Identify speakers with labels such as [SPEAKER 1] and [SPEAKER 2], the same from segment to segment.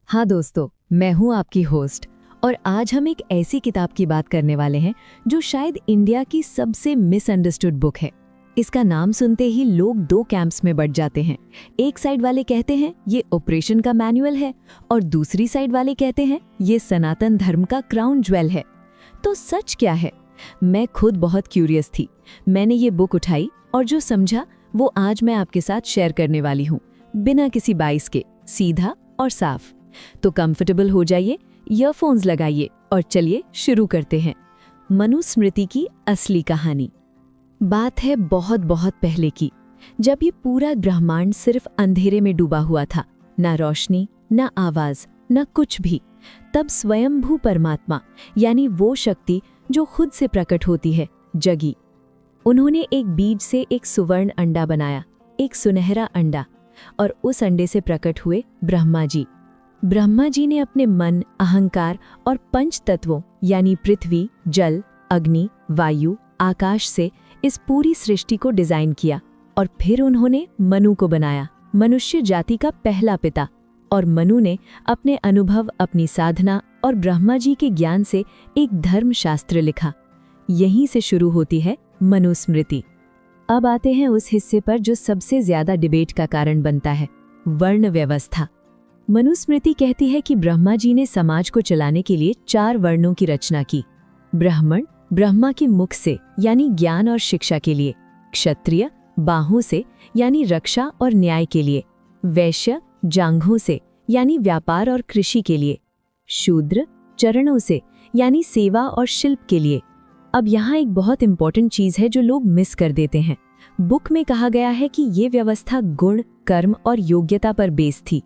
[SPEAKER 1] हाँ दोस्तों, मैं हूँ आपकी होस्ट और आज हम एक ऐसी किताब की बात करने वाले हैं जो शायद इंडिया की सबसे मिसअंडरस्टूड बुक है। इसका नाम सुनते ही लोग दो कैंप्स में बंट जाते हैं। एक साइड वाले कहते हैं ये ऑपरेशन का मैनुअल है और दूसरी साइड वाले कहते हैं ये सनातन धर्म का क्राउन ज्वेल है। तो सच क्या है? मैं खुद बहुत क्यूरियस थी। मैंने ये बुक उठाई और जो समझा वो आज मैं आपके साथ शेयर करने वाली हूँ, बिना किसी बाइस के, सीधा और साफ। तो कंफर्टेबल हो जाइए, ईयरफोन्स लगाइए और चलिए शुरू करते हैं। मनुस्मृति की असली कहानी। बात है बहुत बहुत पहले की, जब ये पूरा ब्रह्मांड सिर्फ अंधेरे में डूबा हुआ था। ना रोशनी, ना आवाज, ना कुछ भी। तब स्वयंभू परमात्मा यानी वो शक्ति जो खुद से प्रकट होती है, जगी। उन्होंने एक बीज से एक सुवर्ण अंडा बनाया, एक सुनहरा अंडा, और उस अंडे से प्रकट हुए ब्रह्मा जी। ब्रह्मा जी ने अपने मन, अहंकार और पंच तत्वों यानी पृथ्वी, जल, अग्नि, वायु, आकाश से इस पूरी सृष्टि को डिजाइन किया और फिर उन्होंने मनु को बनाया, मनुष्य जाति का पहला पिता। और मनु ने अपने अनुभव, अपनी साधना और ब्रह्मा जी के ज्ञान से एक धर्मशास्त्र लिखा। यहीं से शुरू होती है मनुस्मृति। अब आते हैं उस हिस्से पर जो सबसे ज्यादा डिबेट का कारण बनता है, वर्ण व्यवस्था। मनुस्मृति कहती है कि ब्रह्मा जी ने समाज को चलाने के लिए 4 वर्णों की रचना की। ब्राह्मण ब्रह्मा के मुख से यानी ज्ञान और शिक्षा के लिए, क्षत्रिय बाहों से यानी रक्षा और न्याय के लिए, वैश्य जांघों से यानी व्यापार और कृषि के लिए, शूद्र चरणों से यानी सेवा और शिल्प के लिए। अब यहाँ एक बहुत इंपॉर्टेंट चीज है जो लोग मिस कर देते हैं। बुक में कहा गया है कि ये व्यवस्था गुण, कर्म और योग्यता पर बेस थी,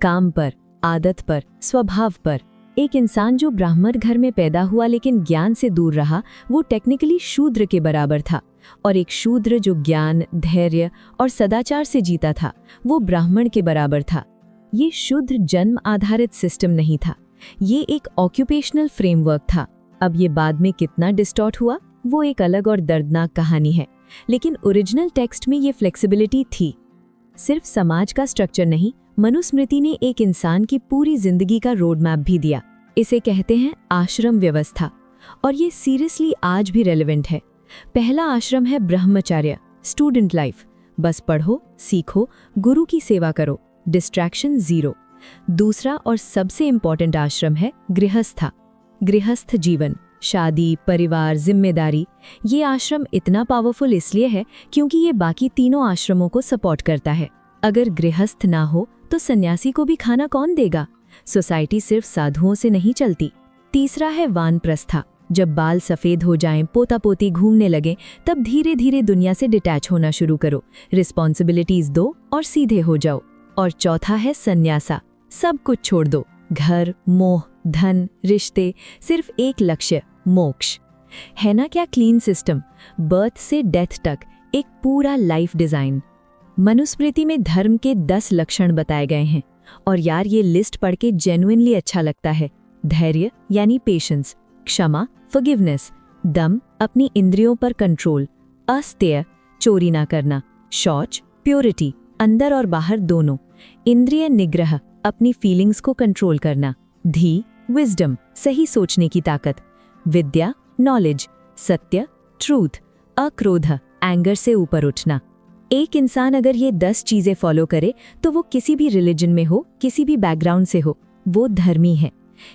[SPEAKER 1] काम पर, आदत पर, स्वभाव पर। एक इंसान जो ब्राह्मण घर में पैदा हुआ लेकिन ज्ञान से दूर रहा, वो टेक्निकली शूद्र के बराबर था, और एक शूद्र जो ज्ञान, धैर्य और सदाचार से जीता था, वो ब्राह्मण के बराबर था। ये शुद्ध जन्म आधारित सिस्टम नहीं था, ये एक ऑक्यूपेशनल फ्रेमवर्क था। अब ये बाद में कितना डिस्टॉर्ट हुआ, वो एक अलग और दर्दनाक कहानी है, लेकिन ओरिजिनल टेक्स्ट में ये फ्लेक्सिबिलिटी थी। सिर्फ समाज का स्ट्रक्चर नहीं, मनुस्मृति ने एक इंसान की पूरी जिंदगी का रोड मैप भी दिया। इसे कहते हैं आश्रम व्यवस्था, और ये सीरियसली आज भी रेलेवेंट है। पहला आश्रम है ब्रह्मचर्य, स्टूडेंट लाइफ, बस पढ़ो, सीखो, गुरु की सेवा करो, डिस्ट्रैक्शन जीरो। दूसरा और सबसे इंपॉर्टेंट आश्रम है गृहस्था, गृहस्थ जीवन, शादी, परिवार, जिम्मेदारी। ये आश्रम इतना पावरफुल इसलिए है क्योंकि ये बाकी तीनों आश्रमों को सपोर्ट करता है। अगर गृहस्थ ना हो तो सन्यासी को भी खाना कौन देगा? सोसाइटी सिर्फ साधुओं से नहीं चलती। तीसरा है वानप्रस्था। जब बाल सफेद हो जाएं, पोता पोती घूमने लगे, तब धीरे धीरे दुनिया से डिटैच होना शुरू करो, रिस्पॉन्सिबिलिटीज दो और सीधे हो जाओ। और चौथा है सन्यासा। सब कुछ छोड़ दो, घर, मोह, धन, रिश्ते, सिर्फ एक लक्ष्य, मोक्ष। है ना क्या क्लीन सिस्टम? बर्थ से डेथ तक एक पूरा लाइफ डिजाइन। मनुस्मृति में धर्म के 10 लक्षण बताए गए हैं, और यार ये लिस्ट पढ़ के जेन्युइनली अच्छा लगता है। धैर्य यानी पेशेंस, क्षमा फॉरगिवनेस, दम अपनी इंद्रियों पर कंट्रोल, अस्तेय चोरी ना करना, शौच प्योरिटी अंदर और बाहर दोनों, इंद्रिय निग्रह अपनी फीलिंग्स को कंट्रोल करना, धी विजडम सही सोचने की ताकत, विद्या नॉलेज, सत्य ट्रूथ, अक्रोध एंगर से ऊपर उठना। एक इंसान अगर ये 10 चीजें फॉलो करे तो वो किसी भी रिलीजन में हो, किसी भी बैकग्राउंड से हो, वो धर्मी है।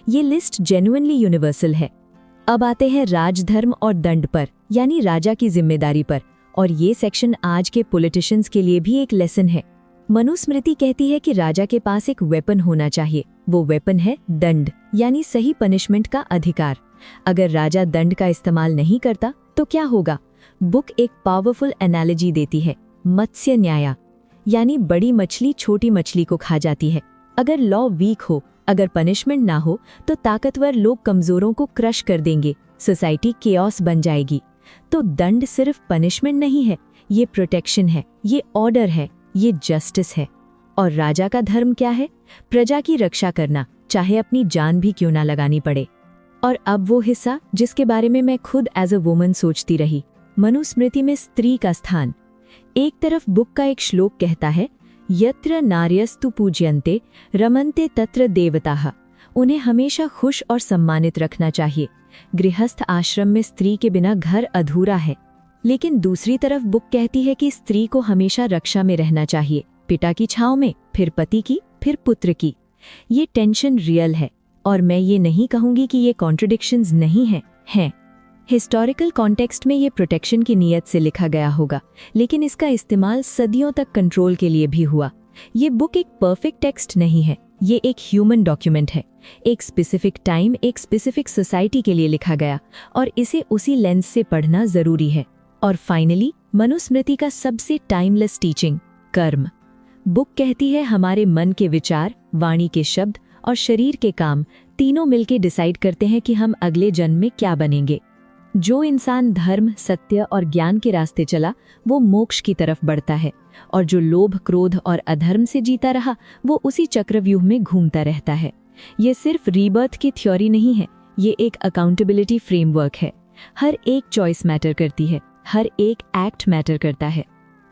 [SPEAKER 1] ये लिस्ट जेन्युइनली यूनिवर्सल है। अब आते हैं राजधर्म और दंड पर, यानी राजा की जिम्मेदारी पर, और ये सेक्शन आज के पॉलिटिशियंस के लिए भी एक लेसन है। मनुस्मृति कहती है कि राजा के पास एक वेपन होना चाहिए। वो वेपन है दंड, यानी सही पनिशमेंट का अधिकार। अगर राजा दंड का इस्तेमाल नहीं करता तो क्या होगा? बुक एक पावरफुल एनालॉजी देती है, मत्स्य न्याय, यानी बड़ी मछली छोटी मछली को खा जाती है। अगर लॉ वीक हो, अगर पनिशमेंट ना हो, तो ताकतवर लोग कमजोरों को क्रश कर देंगे, सोसाइटी केओस बन जाएगी। तो दंड सिर्फ पनिशमेंट नहीं है, ये प्रोटेक्शन है, ये ऑर्डर है, ये जस्टिस है। और राजा का धर्म क्या है? प्रजा की रक्षा करना, चाहे अपनी जान भी क्यों ना लगानी पड़े। और अब वो हिस्सा जिसके बारे में मैं खुद एज अ वुमन सोचती रही, मनुस्मृति में स्त्री का स्थान। एक तरफ बुक का एक श्लोक कहता है, यत्र नार्यस्तु पूज्यन्ते रमन्ते तत्र देवताः। उन्हें हमेशा खुश और सम्मानित रखना चाहिए। गृहस्थ आश्रम में स्त्री के बिना घर अधूरा है। लेकिन दूसरी तरफ बुक कहती है कि स्त्री को हमेशा रक्षा में रहना चाहिए, पिता की छांव में, फिर पति की, फिर पुत्र की। ये टेंशन रियल है, और मैं ये नहीं कहूंगी कि ये कॉन्ट्रडिक्शंस नहीं हैं। हिस्टोरिकल कॉन्टेक्स्ट में ये प्रोटेक्शन की नीयत से लिखा गया होगा, लेकिन इसका इस्तेमाल सदियों तक कंट्रोल के लिए भी हुआ। ये बुक एक परफेक्ट टेक्स्ट नहीं है, ये एक ह्यूमन डॉक्यूमेंट है। एक स्पेसिफिक टाइम, एक स्पेसिफिक सोसाइटी के लिए लिखा गया, और इसे उसी लेंस से पढ़ना जरूरी है। और फाइनली, मनुस्मृति का सबसे टाइमलेस टीचिंग, कर्म। बुक कहती है हमारे मन के विचार, वाणी के शब्द और शरीर के काम तीनों मिलकर डिसाइड करते हैं कि हम अगले जन्म में क्या बनेंगे। जो इंसान धर्म, सत्य और ज्ञान के रास्ते चला, वो मोक्ष की तरफ बढ़ता है, और जो लोभ, क्रोध और अधर्म से जीता रहा, वो उसी चक्रव्यूह में घूमता रहता है। ये सिर्फ रीबर्थ की थ्योरी नहीं है, ये एक अकाउंटेबिलिटी फ्रेमवर्क है। हर एक चॉइस मैटर करती है, हर एक एक्ट मैटर करता है।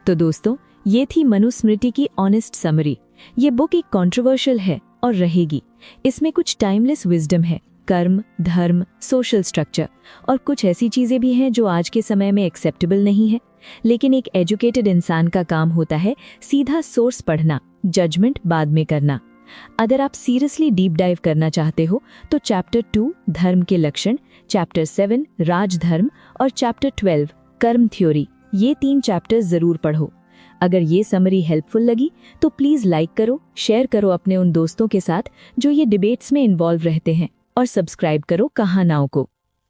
[SPEAKER 1] तो दोस्तों, ये थी मनुस्मृति की ऑनेस्ट समरी। ये बुक एक कंट्रोवर्शियल है और रहेगी। इसमें कुछ टाइमलेस विजडम है, कर्म, धर्म, सोशल स्ट्रक्चर, और कुछ ऐसी चीजें भी हैं जो आज के समय में एक्सेप्टेबल नहीं है। लेकिन एक एजुकेटेड इंसान का काम होता है सीधा सोर्स पढ़ना, जजमेंट बाद में करना। अगर आप सीरियसली डीप डाइव करना चाहते हो तो चैप्टर 2 धर्म के लक्षण, चैप्टर 7 राजधर्म और चैप्टर 12 कर्म थ्योरी, ये 3 चैप्टर्स जरूर पढ़ो। अगर ये समरी हेल्पफुल लगी तो प्लीज लाइक करो, शेयर करो अपने उन दोस्तों के साथ जो ये डिबेट्स में इन्वॉल्व रहते हैं, और सब्सक्राइब करो कहानाओं को,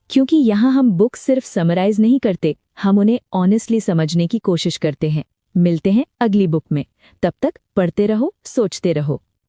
[SPEAKER 1] क्योंकि यहाँ हम बुक सिर्फ समराइज नहीं करते, हम उन्हें ऑनेस्टली समझने की कोशिश करते हैं। मिलते हैं अगली बुक में, तब तक पढ़ते रहो, सोचते रहो।